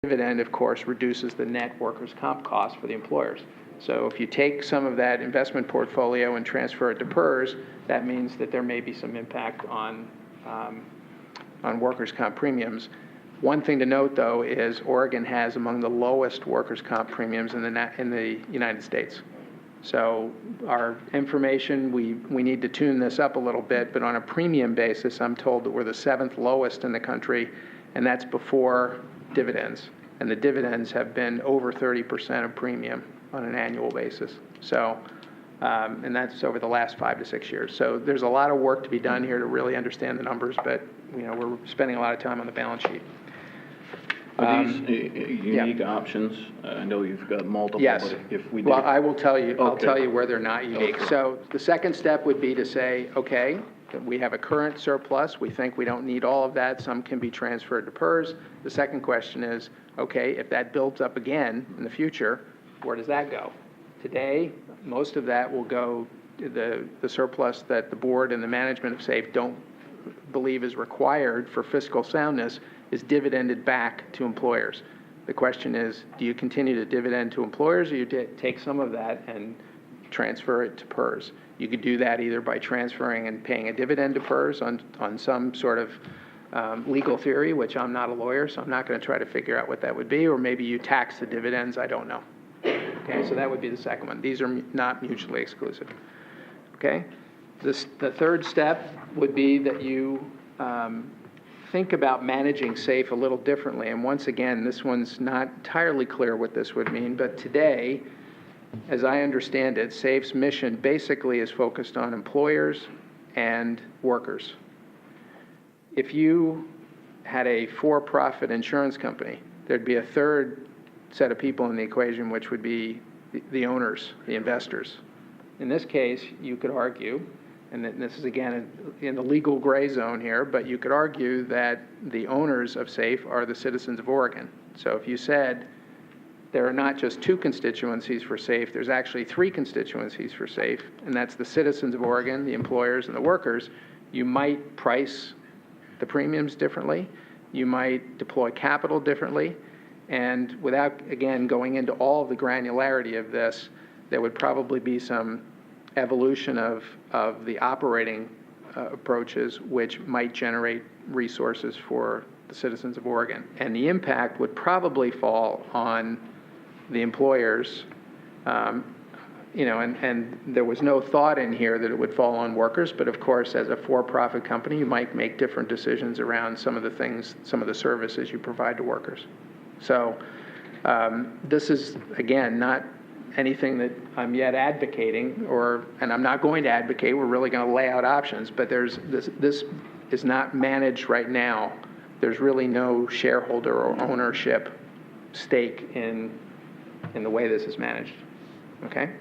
dividend, of course, reduces the net workers' comp cost for the employers. So if you take some of that investment portfolio and transfer it to PERS, that means that there may be some impact on workers' comp premiums. One thing to note, though, is Oregon has among the lowest workers' comp premiums in the United States. So our information, we need to tune this up a little bit, but on a premium basis, I'm told that we're the 7th lowest in the country, and that's before dividends. And the dividends have been over 30% of premium on an annual basis. So, and that's over the last 5 to 6 years. So there's a lot of work to be done here to really understand the numbers, but we're spending a lot of time on the balance sheet. Are these unique options? I know you've got multiple. Yes. But if we did... Well, I will tell you. Okay. I'll tell you where they're not unique. Okay. So the second step would be to say, okay, we have a current surplus. We think we don't need all of that. Some can be transferred to PERS. The second question is, okay, if that builds up again in the future, where does that go? Today, most of that will go to the surplus that the board and the management of SAIF don't believe is required for fiscal soundness is dividended back to employers. The question is, do you continue to dividend to employers, or you take some of that and transfer it to PERS? You could do that either by transferring and paying a dividend to PERS on some sort of legal theory, which I'm not a lawyer, so I'm not going to try to figure out what that would be, or maybe you tax the dividends, I don't know. Okay, so that would be the second one. These are not mutually exclusive. Okay? The third step would be that you think about managing SAIF a little differently. And once again, this one's not entirely clear what this would mean, but today, as I understand it, SAIF's mission basically is focused on employers and workers. If you had a for-profit insurance company, there'd be a third set of people in the equation, which would be the owners, the investors. In this case, you could argue, and this is again in the legal gray zone here, but you could argue that the owners of SAIF are the citizens of Oregon. So if you said there are not just 2 constituencies for SAIF, there's actually 3 constituencies for SAIF, and that's the citizens of Oregon, the employers, and the workers, you might price the premiums differently, you might deploy capital differently, and without, again, going into all of the granularity of this, there would probably be some evolution of the operating approaches which might generate resources for the citizens of Oregon. And the impact would probably fall on the employers, and there was no thought in here that it would fall on workers, but of course, as a for-profit company, you might make different decisions around some of the things, some of the services you provide to workers. So this is, again, not anything that I'm yet advocating, and I'm not going to advocate. We're really going to lay out options, but this is not managed right now. There's really no shareholder or ownership stake in the way this is managed. Okay?